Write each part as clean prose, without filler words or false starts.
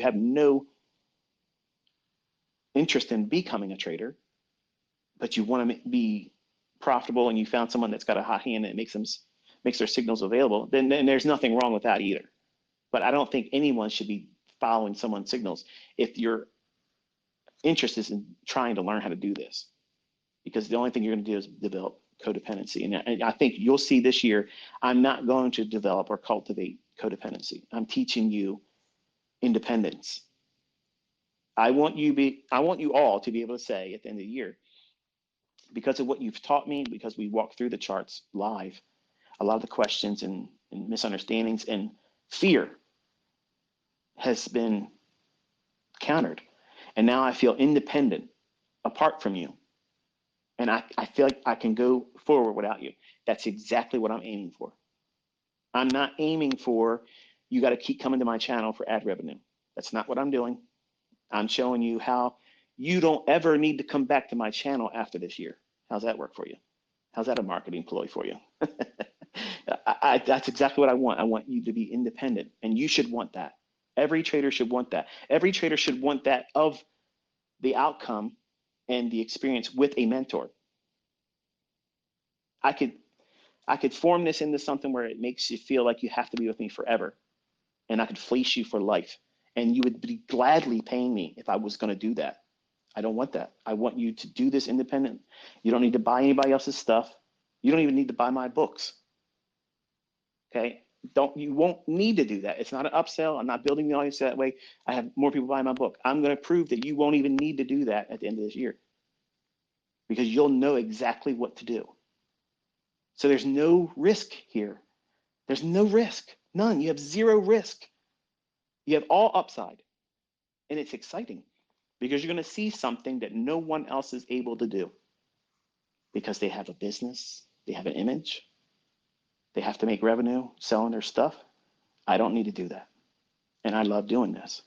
have no interest in becoming a trader, but you want to be profitable and you found someone that's got a hot hand that makes their signals available, then there's nothing wrong with that either. But I don't think anyone should be following someone's signals if your interest is in trying to learn how to do this, because the only thing you're going to do is develop codependency. And I think you'll see this year, I'm not going to develop or cultivate codependency. I'm teaching you independence. I want you all to be able to say at the end of the year, because of what you've taught me, because we walked through the charts live, a lot of the questions and misunderstandings and fear has been countered. And now I feel independent apart from you. And I feel like I can go forward without you. That's exactly what I'm aiming for. I'm not aiming for, you got to keep coming to my channel for ad revenue. That's not what I'm doing. I'm showing you how you don't ever need to come back to my channel after this year. How's that work for you? How's that a marketing ploy for you? That's exactly what I want. I want you to be independent, and you should want that. Every trader should want that. Every trader should want that of the outcome and the experience with a mentor. I could form this into something where it makes you feel like you have to be with me forever, and I could fleece you for life, and you would be gladly paying me if I was going to do that. I don't want that. I want you to do this independent. You don't need to buy anybody else's stuff. You don't even need to buy my books. Okay? You won't need to do that. It's not an upsell. I'm not building the audience that way. I have more people buying my book. I'm going to prove that you won't even need to do that at the end of this year, because you'll know exactly what to do. So there's no risk here. There's no risk, none. You have zero risk. You have all upside, and it's exciting because you're going to see something that no one else is able to do, because they have a business, they have an image, they have to make revenue selling their stuff. I don't need to do that, and I love doing this.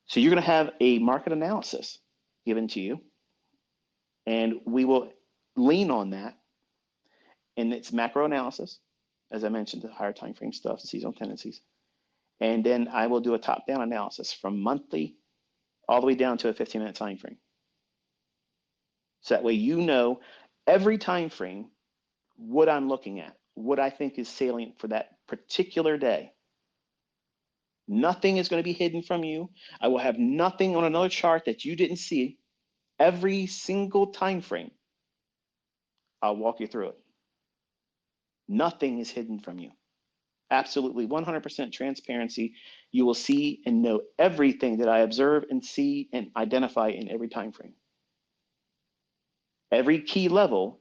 So you're going to have a market analysis given to you, and we will lean on that. And it's macro analysis, as I mentioned, the higher time frame stuff, seasonal tendencies. And then I will do a top-down analysis from monthly all the way down to a 15-minute time frame. So that way you know every time frame what I'm looking at, what I think is salient for that particular day. Nothing is going to be hidden from you. I will have nothing on another chart that you didn't see. Every single time frame, I'll walk you through it. Nothing is hidden from you. Absolutely 100% transparency. You will see and know everything that I observe and see and identify in every time frame. Every key level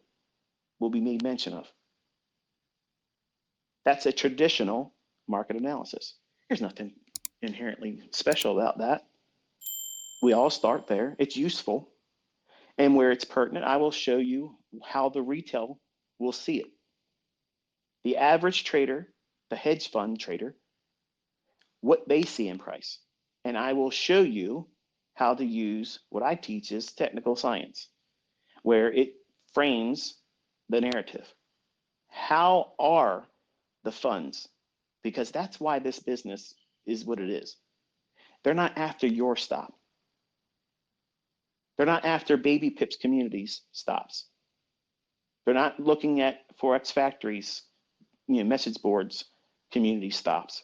will be made mention of. That's a traditional market analysis. There's nothing inherently special about that. We all start there. It's useful. And where it's pertinent, I will show you how the retail will see it. The average trader, the hedge fund trader, what they see in price. And I will show you how to use what I teach is technical science, where it frames the narrative. How are the funds? Because that's why this business is what it is. They're not after your stop. They're not after Baby Pips Communities stops. They're not looking at Forex Factories, message boards, community stops.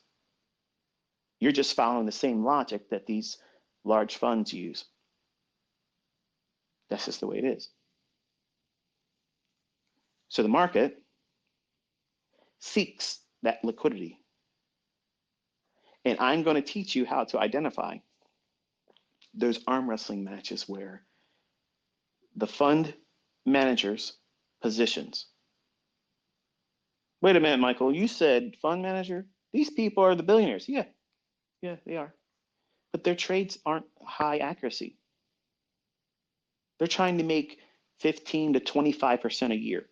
You're just following the same logic that these large funds use. That's just the way it is. So the market seeks that liquidity. And I'm going to teach you how to identify those arm wrestling matches where the fund manager's positions. Wait a minute, Michael, you said fund manager? These people are the billionaires. Yeah, they are. But their trades aren't high accuracy. They're trying to make 15 to 25% a year.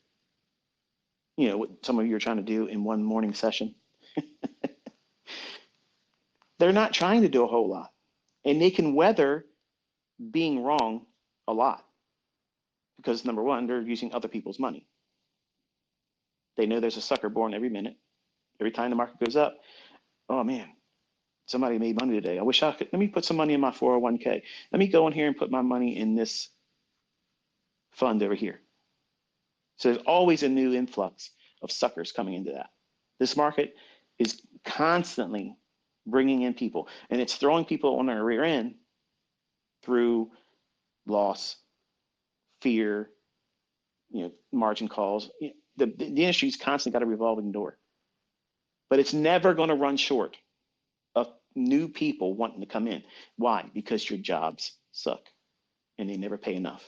What some of you are trying to do in one morning session. They're not trying to do a whole lot. And they can weather being wrong a lot. Because number one, they're using other people's money. They know there's a sucker born every minute. Every time the market goes up, oh man, Somebody made money today. I wish I could. Let me put some money in my 401k. Let me go in here and put my money in this fund over here. So there's always a new influx of suckers coming into that. This market is constantly bringing in people, and it's throwing people on their rear end through loss, fear, margin calls. The industry's constantly got a revolving door, but it's never going to run short of new people wanting to come in. Why? Because your jobs suck and they never pay enough.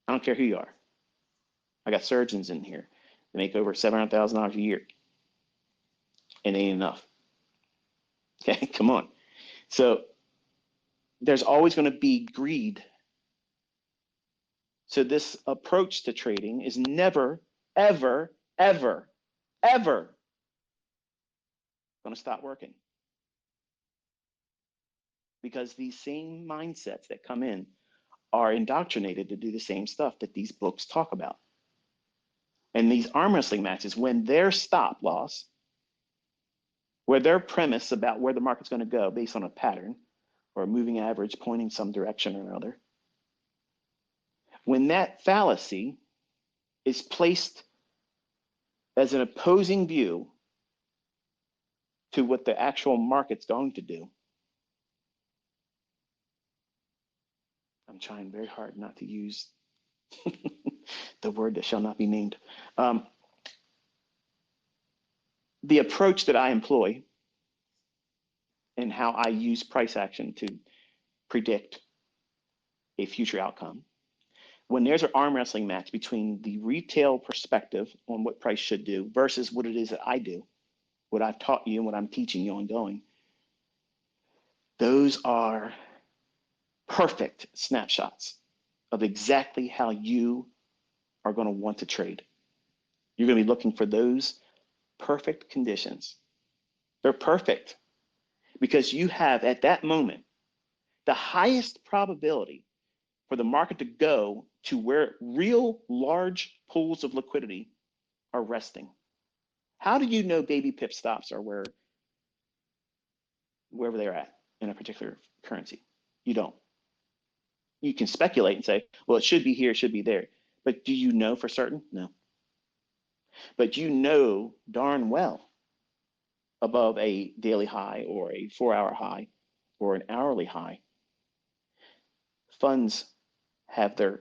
I don't care who you are. I got surgeons in here that make over $700,000 a year, and it ain't enough. Okay, come on. So there's always going to be greed. So this approach to trading is never, ever, ever, ever going to stop working. Because these same mindsets that come in are indoctrinated to do the same stuff that these books talk about. And these arm wrestling matches, when their stop loss, where their premise about where the market's going to go based on a pattern or a moving average pointing some direction or another, when that fallacy is placed as an opposing view to what the actual market's going to do, I'm trying very hard not to use the word that shall not be named. The approach that I employ and how I use price action to predict a future outcome, when there's an arm wrestling match between the retail perspective on what price should do versus what it is that I do, what I've taught you and what I'm teaching you ongoing, those are perfect snapshots of exactly how you are going to want to trade. You're going to be looking for those perfect conditions. They're perfect because you have at that moment the highest probability for the market to go to where real large pools of liquidity are resting. How do you know baby pip stops are wherever they're at in a particular currency? You don't. You can speculate and say, well, it should be here, it should be there. But do you know for certain? No. But you know darn well above a daily high or a 4-hour high or an hourly high, funds have their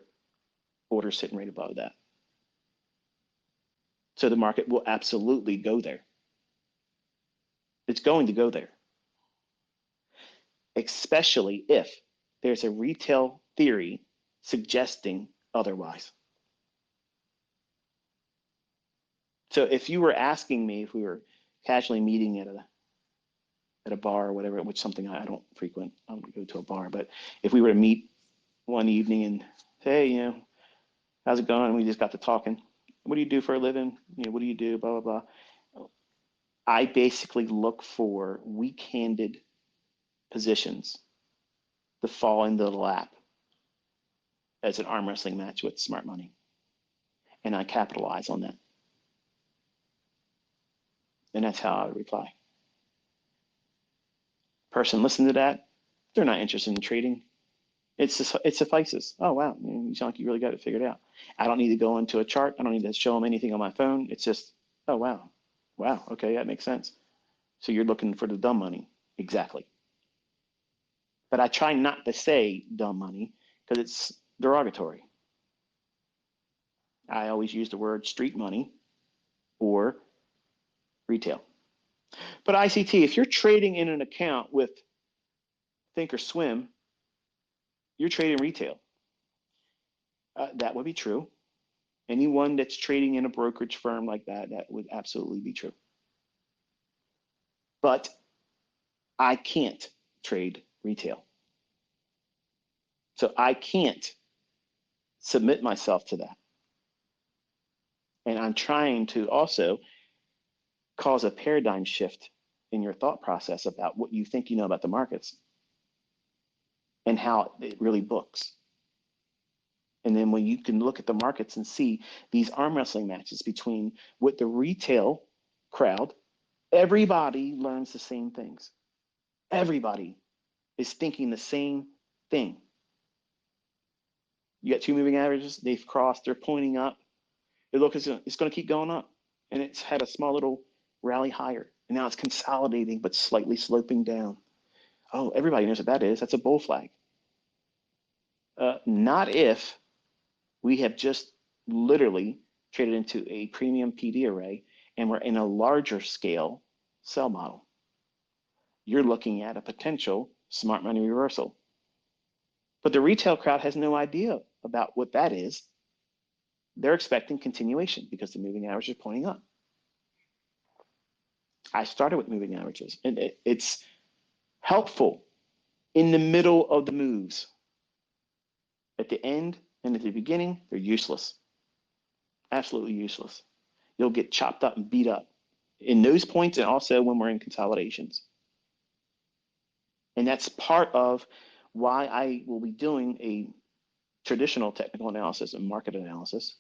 orders sitting right above that. So the market will absolutely go there. It's going to go there, especially if there's a retail theory suggesting otherwise. So if you were asking me, if we were casually meeting at a bar or whatever, which is something I don't frequent, I don't go to a bar, but if we were to meet one evening and say, hey, how's it going? We just got to talking. What do you do for a living? What do you do? Blah, blah, blah. I basically look for weak-handed positions to fall into the lap as an arm wrestling match with smart money. And I capitalize on that. And that's how I reply. Person listen to that, they're not interested in trading. It suffices. Oh, wow, you sound like you really got it figured out. I don't need to go into a chart. I don't need to show them anything on my phone. It's just, oh, wow. Wow, okay, that makes sense. So you're looking for the dumb money. Exactly. But I try not to say dumb money because it's derogatory. I always use the word street money or retail. But ICT, if you're trading in an account with Thinkorswim, you're trading retail. That would be true. Anyone that's trading in a brokerage firm like that, that would absolutely be true. But I can't trade retail. So I can't submit myself to that. And I'm trying to also cause a paradigm shift in your thought process about what you think you know about the markets and how it really books. And then when you can look at the markets and see these arm wrestling matches between what the retail crowd, everybody learns the same things. Everybody is thinking the same thing. You got two moving averages, they've crossed, they're pointing up. It looks, it's going to keep going up. And it's had a small little rally higher. And now it's consolidating, but slightly sloping down. Oh, everybody knows what that is. That's a bull flag. Not if we have just literally traded into a premium PD array and we're in a larger scale sell model. You're looking at a potential smart money reversal. But the retail crowd has no idea about what that is. They're expecting continuation because the moving average is pointing up. I started with moving averages, and it's helpful in the middle of the moves. At the end and at the beginning, they're useless. Absolutely useless. You'll get chopped up and beat up in those points, and also when we're in consolidations. And that's part of why I will be doing a traditional technical analysis and market analysis,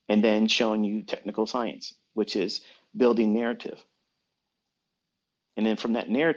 and then showing you technical science, which is building narrative. And then from that narrative,